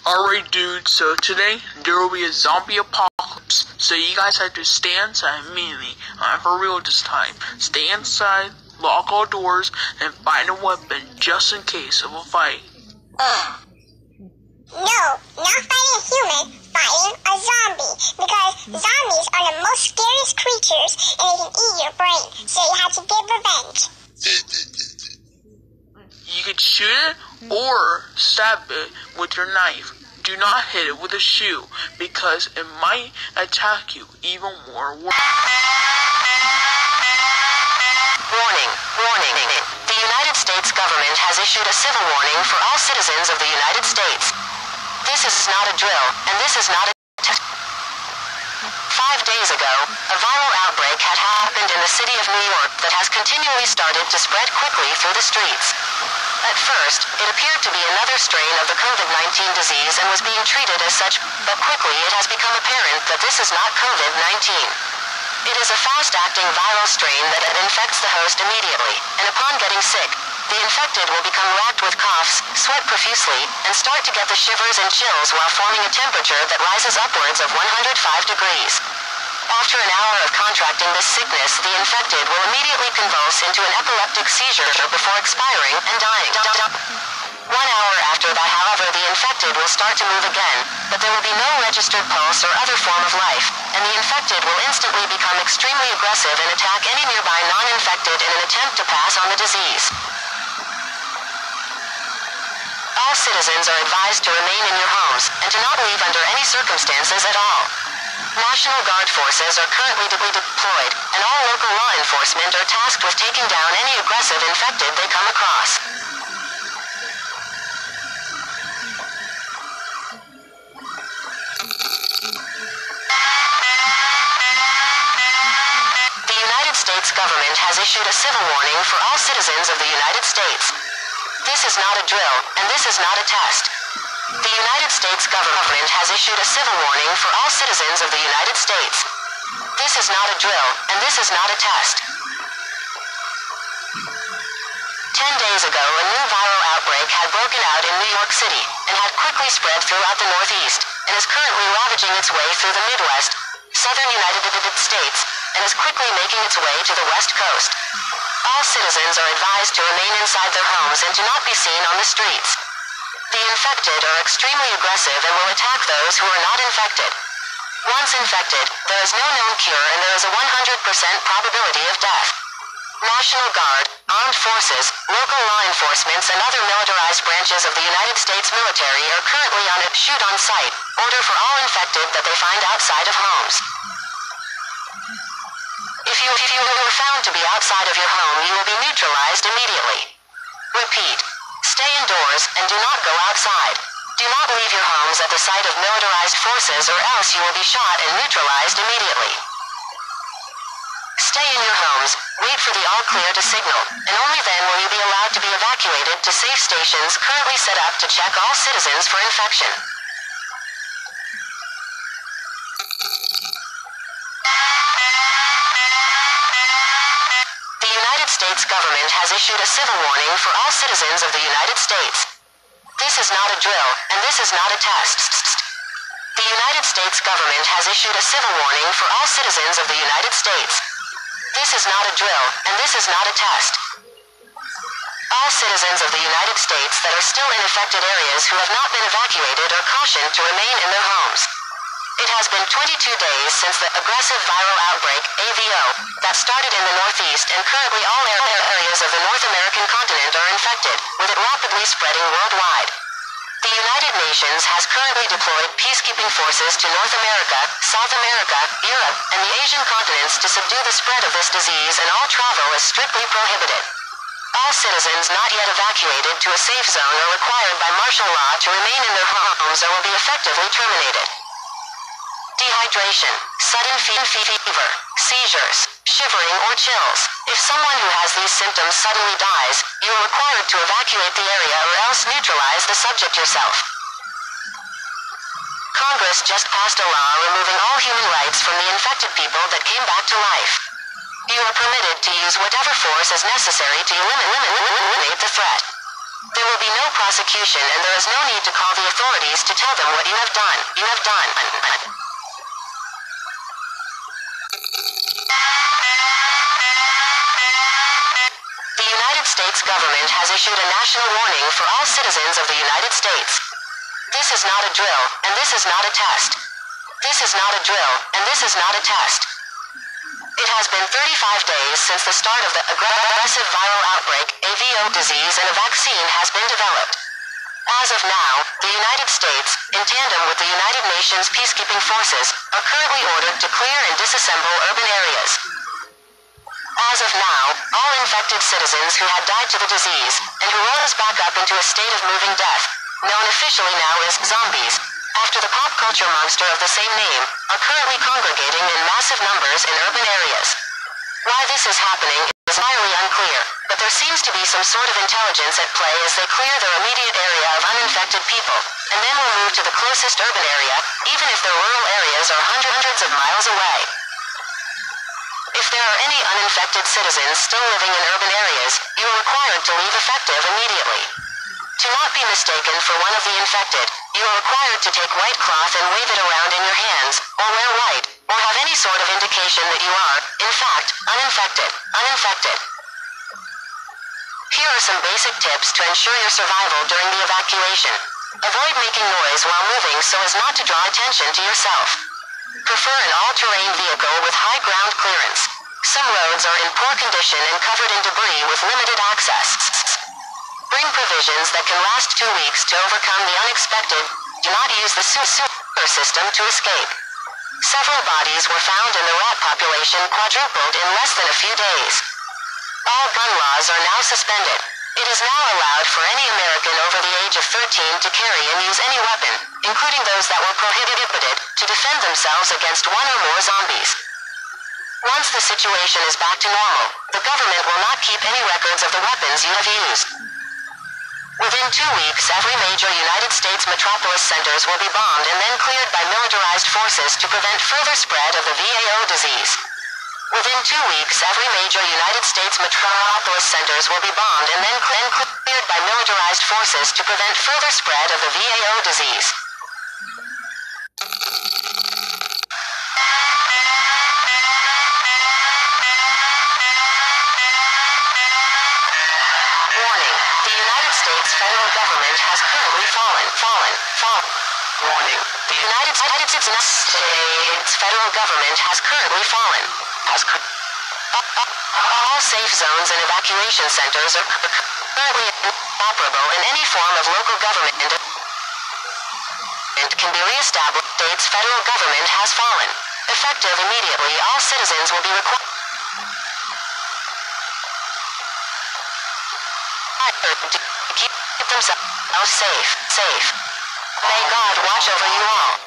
Alright dude, so today there will be a zombie apocalypse, so you guys have to stay inside immediately. I'm for real this time. Stay inside, lock all doors, and find a weapon just in case of a fight. No, not fighting a human, fighting a zombie. Because zombies are the most scariest creatures and they can eat your brain, so you have to get revenge. You can shoot it or stab it with your knife. Do not hit it with a shoe because it might attack you even more. Warning, warning. The United States government has issued a civil warning for all citizens of the United States. This is not a drill, and this is not a test. 5 days ago, a viral outbreak had happened in the city of New York that has continually started to spread quickly through the streets. At first, it appeared to be another strain of the COVID-19 disease and was being treated as such, but quickly it has become apparent that this is not COVID-19. It is a fast-acting viral strain that infects the host immediately, and upon getting sick, the infected will become racked with coughs, sweat profusely, and start to get the shivers and chills while forming a temperature that rises upwards of 105 degrees. After an hour of contracting this sickness, the infected will immediately convulse into an epileptic seizure before expiring and dying. 1 hour after that, however, the infected will start to move again, but there will be no registered pulse or other form of life, and the infected will instantly become extremely aggressive and attack any nearby non-infected in an attempt to pass on the disease. All citizens are advised to remain in your homes, and to not leave under any circumstances at all. National Guard forces are currently deployed, and all local law enforcement are tasked with taking down any aggressive infected they come across. The United States government has issued a civil warning for all citizens of the United States. This is not a drill, and this is not a test. The United States government has issued a civil warning for all citizens of the United States. This is not a drill, and this is not a test. 10 days ago, a new viral outbreak had broken out in New York City, and had quickly spread throughout the Northeast, and is currently ravaging its way through the Midwest, southern United States, and is quickly making its way to the West Coast. All citizens are advised to remain inside their homes and to not be seen on the streets. The infected are extremely aggressive and will attack those who are not infected. Once infected, there is no known cure and there is a 100% probability of death. National Guard, armed forces, local law enforcements and other militarized branches of the United States military are currently on a shoot-on-sight order for all infected that they find outside of homes. If you are found to be outside of your home, you will be neutralized immediately. Repeat. Stay indoors and do not go outside. Do not leave your homes at the sight of militarized forces or else you will be shot and neutralized immediately. Stay in your homes, wait for the all clear to signal, and only then will you be allowed to be evacuated to safe stations currently set up to check all citizens for infection. The United States government has issued a civil warning for all citizens of the United States. This is not a drill, and this is not a test. The United States government has issued a civil warning for all citizens of the United States. This is not a drill, and this is not a test. All citizens of the United States that are still in affected areas who have not been evacuated are cautioned to remain in their homes. It has been 22 days since the aggressive viral outbreak, AVO, that started in the Northeast, and currently all areas of the North American continent are infected, with it rapidly spreading worldwide. The United Nations has currently deployed peacekeeping forces to North America, South America, Europe, and the Asian continents to subdue the spread of this disease, and all travel is strictly prohibited. All citizens not yet evacuated to a safe zone are required by martial law to remain in their homes or will be effectively terminated. Dehydration, sudden fever, seizures, shivering or chills. If someone who has these symptoms suddenly dies, you are required to evacuate the area or else neutralize the subject yourself. Congress just passed a law removing all human rights from the infected people that came back to life. You are permitted to use whatever force is necessary to eliminate the threat. There will be no prosecution and there is no need to call the authorities to tell them what you have done. You have done. The United States government has issued a national warning for all citizens of the United States. This is not a drill, and this is not a test. This is not a drill, and this is not a test. It has been 35 days since the start of the aggressive viral outbreak, AVO disease, and a vaccine has been developed. As of now, the United States, in tandem with the United Nations peacekeeping forces, are currently ordered to clear and disassemble urban areas. As of now, all infected citizens who had died to the disease, and who rose back up into a state of moving death, known officially now as zombies, after the pop culture monster of the same name, are currently congregating in massive numbers in urban areas. Why this is happening is entirely unclear, but there seems to be some sort of intelligence at play as they clear their immediate area of uninfected people, and then will move to the closest urban area, even if their rural areas are hundreds of miles away. If there are any uninfected citizens still living in urban areas, you are required to leave effective immediately. To not be mistaken for one of the infected, you are required to take white cloth and wave it around in your hands, or wear white, or have any sort of indication that you are, in fact, uninfected. Here are some basic tips to ensure your survival during the evacuation. Avoid making noise while moving so as not to draw attention to yourself. Prefer an all-terrain vehicle with high ground clearance. Some roads are in poor condition and covered in debris with limited access. Bring provisions that can last 2 weeks to overcome the unexpected. Do not use the sewer system to escape. Several bodies were found and the rat population quadrupled in less than a few days. All gun laws are now suspended. It is now allowed for any American over the age of 13 to carry and use any weapon, including those that were prohibited, to defend themselves against one or more zombies. Once the situation is back to normal, the government will not keep any records of the weapons you have used. Within 2 weeks, every major United States metropolis centers will be bombed and then cleared by militarized forces to prevent further spread of the VAO disease. Within 2 weeks, every major United States metropolis centers will be bombed and then cleared by militarized forces to prevent further spread of the VAO disease. Warning. The United States federal government has currently fallen. Warning. The United States federal government has currently fallen. All safe zones and evacuation centers are currently inoperable in any form of local government and can be reestablished. States federal government has fallen. Effective immediately, all citizens will be required to keep themselves safe. May God watch over you all.